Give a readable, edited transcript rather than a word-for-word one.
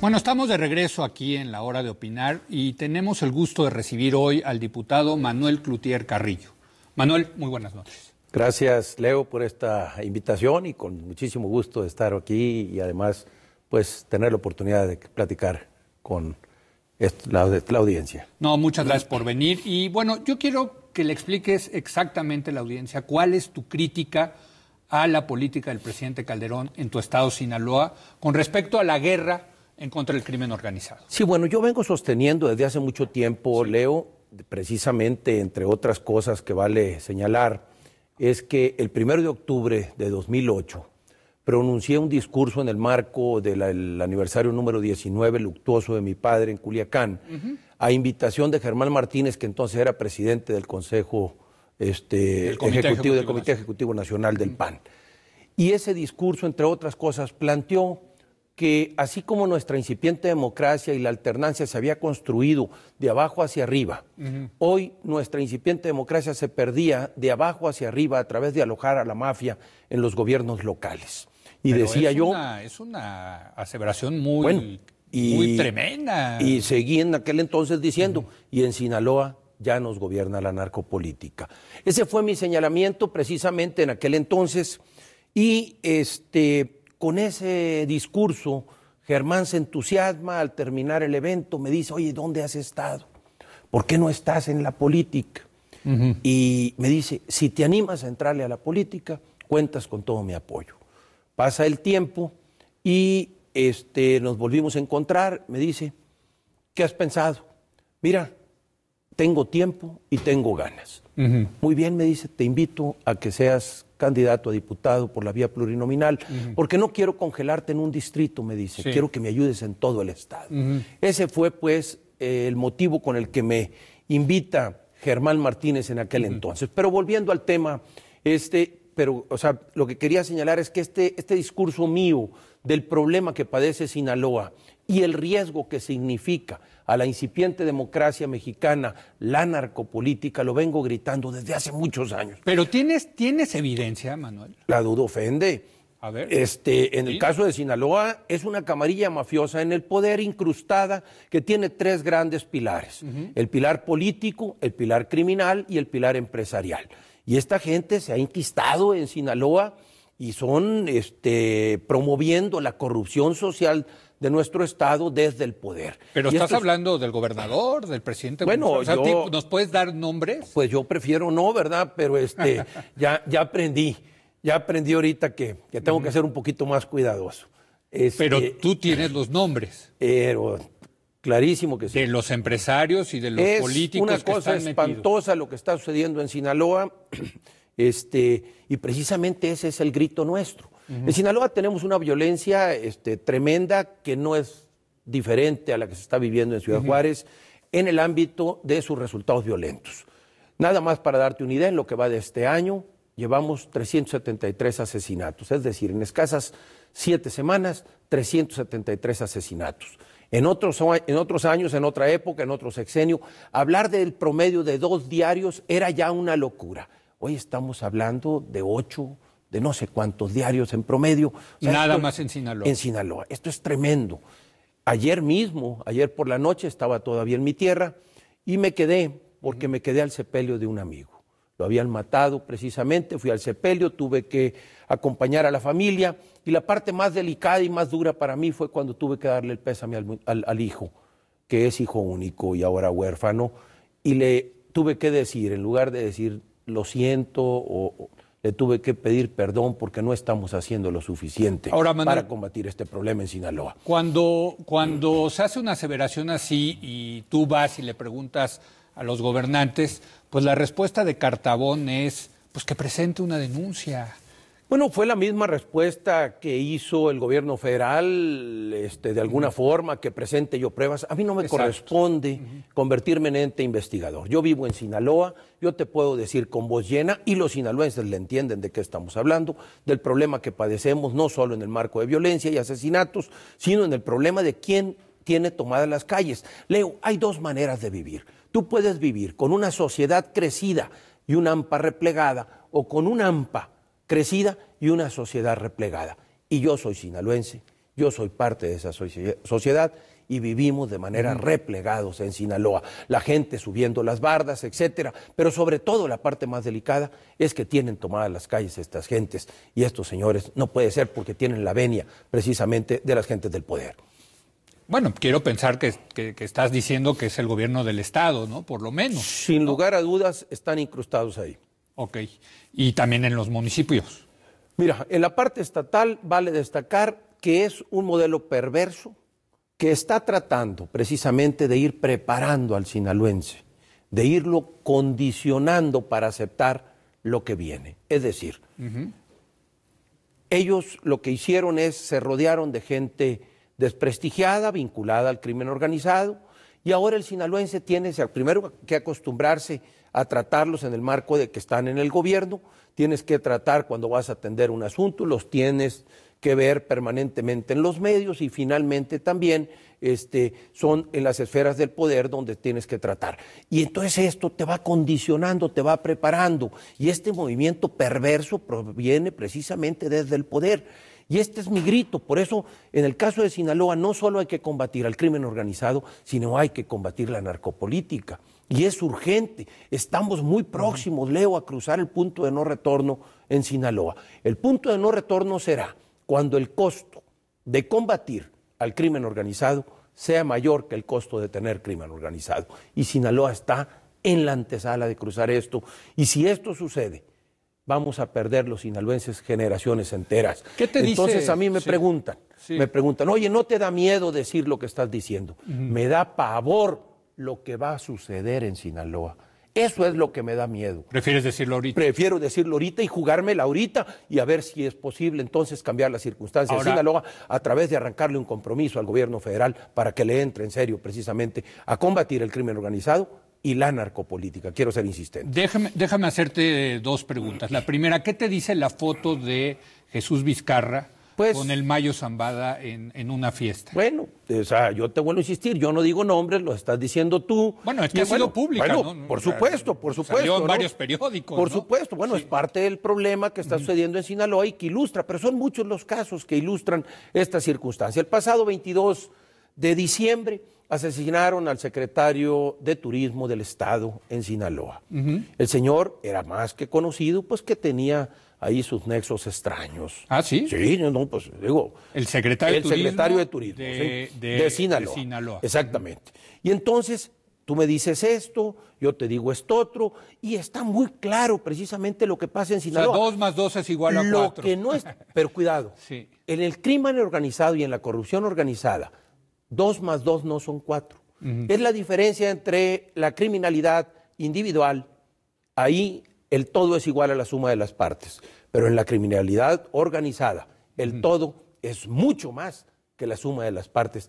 Bueno, estamos de regreso aquí en la hora de opinar y tenemos el gusto de recibir hoy al diputado Manuel Cloutier Carrillo. Manuel, muy buenas noches. Gracias, Leo, por esta invitación y con muchísimo gusto de estar aquí y además pues tener la oportunidad de platicar con la audiencia. No, muchas gracias por venir y bueno, yo quiero que le expliques exactamente a la audiencia cuál es tu crítica a la política del presidente Calderón en tu estado Sinaloa con respecto a la guerra en contra del crimen organizado. Sí, bueno, yo vengo sosteniendo desde hace mucho tiempo, sí, Leo, precisamente entre otras cosas que vale señalar, es que el 1 de octubre de 2008 pronuncié un discurso en el marco del aniversario número 19 luctuoso de mi padre en Culiacán, a invitación de Germán Martínez, que entonces era presidente del Consejo Comité Ejecutivo Nacional del PAN. Y ese discurso, entre otras cosas, planteó que así como nuestra incipiente democracia y la alternancia se había construido de abajo hacia arriba, hoy nuestra incipiente democracia se perdía de abajo hacia arriba a través de alojar a la mafia en los gobiernos locales. Y pero decía es una aseveración muy tremenda. Y seguí en aquel entonces diciendo, y en Sinaloa ya nos gobierna la narcopolítica. Ese fue mi señalamiento precisamente en aquel entonces, y con ese discurso, Germán se entusiasma al terminar el evento, me dice, oye, ¿dónde has estado? ¿Por qué no estás en la política? Y me dice, si te animas a entrarle a la política, cuentas con todo mi apoyo. Pasa el tiempo y nos volvimos a encontrar, me dice, ¿qué has pensado? Mira, tengo tiempo y tengo ganas. Muy bien, me dice, te invito a que seas candidato a diputado por la vía plurinominal, porque no quiero congelarte en un distrito, me dice, sí, quiero que me ayudes en todo el estado. Ese fue, pues, el motivo con el que me invita Germán Martínez en aquel entonces. Pero volviendo al tema, lo que quería señalar es que este discurso mío del problema que padece Sinaloa y el riesgo que significa a la incipiente democracia mexicana, la narcopolítica, lo vengo gritando desde hace muchos años. Pero ¿tienes evidencia, Manuel? La duda ofende. A ver. En el caso de Sinaloa, es una camarilla mafiosa en el poder incrustada que tiene tres grandes pilares. El pilar político, el pilar criminal y el pilar empresarial. Y esta gente se ha enquistado en Sinaloa y son promoviendo la corrupción social de nuestro estado desde el poder. Pero estás hablando del gobernador, del presidente. Bueno, ¿nos puedes dar nombres? Pues yo prefiero no, ¿verdad? Pero ya aprendí ahorita que tengo que ser un poquito más cuidadoso. Pero tú tienes los nombres. Pero clarísimo que sí. De los empresarios y de los políticos que están metidos. Es una cosa espantosa lo que está sucediendo en Sinaloa, y precisamente ese es el grito nuestro. En Sinaloa tenemos una violencia tremenda que no es diferente a la que se está viviendo en Ciudad Juárez en el ámbito de sus resultados violentos. Nada más para darte una idea, en lo que va de este año, llevamos 373 asesinatos, es decir, en escasas 7 semanas, 373 asesinatos. En otros años, en otra época, en otro sexenio, hablar del promedio de 2 diarios era ya una locura. Hoy estamos hablando de 8, de no sé cuántos diarios en promedio. O sea, nada más en Sinaloa. En Sinaloa. Esto es tremendo. Ayer por la noche, estaba todavía en mi tierra y me quedé al sepelio de un amigo. Lo habían matado precisamente, fui al sepelio, tuve que acompañar a la familia y la parte más delicada y más dura para mí fue cuando tuve que darle el pésame al hijo, que es hijo único y ahora huérfano, y le tuve que decir, en lugar de decir lo siento, le tuve que pedir perdón porque no estamos haciendo lo suficiente para combatir este problema en Sinaloa. Cuando se hace una aseveración así y tú vas y le preguntas a los gobernantes, pues la respuesta de Cartabón es pues que presente una denuncia. Bueno, fue la misma respuesta que hizo el gobierno federal, de alguna forma, que presente yo pruebas. A mí no me corresponde convertirme en ente investigador. Yo vivo en Sinaloa, yo te puedo decir con voz llena, y los sinaloenses le entienden de qué estamos hablando, del problema que padecemos, no solo en el marco de violencia y asesinatos, sino en el problema de quién tiene tomadas las calles. Leo, hay 2 maneras de vivir. Tú puedes vivir con una sociedad crecida y una AMPA replegada, o con una AMPA crecida y una sociedad replegada. Y yo soy sinaloense, Yo soy parte de esa sociedad y vivimos de manera replegados en Sinaloa. La gente subiendo las bardas, etcétera. Pero sobre todo la parte más delicada es que tienen tomadas las calles estas gentes. Y estos señores no puede ser porque tienen la venia precisamente de las gentes del poder. Bueno, quiero pensar que estás diciendo que es el gobierno del Estado, ¿no? Por lo menos. Sin lugar a dudas están incrustados ahí. Ok. Y también en los municipios. Mira, en la parte estatal vale destacar que es un modelo perverso que está tratando precisamente de ir preparando al sinaloense, de irlo condicionando para aceptar lo que viene. Es decir, ellos lo que hicieron es, se rodearon de gente desprestigiada, vinculada al crimen organizado, y ahora el sinaloense tiene primero que acostumbrarse a tratarlos en el marco de que están en el gobierno, tienes que tratar cuando vas a atender un asunto, los tienes que ver permanentemente en los medios y finalmente también son en las esferas del poder donde tienes que tratar. Y entonces esto te va condicionando, te va preparando y este movimiento perverso proviene precisamente desde el poder. Y este es mi grito, por eso en el caso de Sinaloa no solo hay que combatir al crimen organizado, sino hay que combatir la narcopolítica. Y es urgente, estamos muy próximos, Leo, a cruzar el punto de no retorno en Sinaloa. El punto de no retorno será cuando el costo de combatir al crimen organizado sea mayor que el costo de tener crimen organizado. Y Sinaloa está en la antesala de cruzar esto. Y si esto sucede, vamos a perder los sinaloenses generaciones enteras. ¿Qué te dice? Entonces a mí me preguntan, oye, ¿no te da miedo decir lo que estás diciendo? Me da pavor lo que va a suceder en Sinaloa. Eso es lo que me da miedo. ¿Prefieres decirlo ahorita? Prefiero decirlo ahorita y jugármela ahorita y a ver si es posible entonces cambiar las circunstancias de Sinaloa a través de arrancarle un compromiso al gobierno federal para que le entre en serio precisamente a combatir el crimen organizado y la narcopolítica. Quiero ser insistente. Déjame hacerte dos preguntas. La primera, ¿qué te dice la foto de Jesús Vizcarra con el Mayo Zambada en una fiesta? Bueno, o sea, yo te vuelvo a insistir, yo no digo nombres, lo estás diciendo tú. Bueno, es que ha sido pública, ¿no? Por supuesto. Salió en varios periódicos. Por supuesto, bueno, es parte del problema que está sucediendo en Sinaloa y que ilustra, pero son muchos los casos que ilustran esta circunstancia. El pasado 22 de diciembre asesinaron al secretario de Turismo del Estado en Sinaloa. El señor era más que conocido, pues que tenía ahí sus nexos extraños. ¿Ah, sí? Sí, no, pues digo... El secretario de Turismo de Sinaloa. Exactamente. Y entonces, tú me dices esto, yo te digo esto otro, y está muy claro precisamente lo que pasa en Sinaloa. O sea, 2 más 2 es igual a 4. Lo que no es... Pero cuidado, en el crimen organizado y en la corrupción organizada, 2 más 2 no son 4. Es la diferencia entre la criminalidad individual, ahí el todo es igual a la suma de las partes, pero en la criminalidad organizada el todo es mucho más que la suma de las partes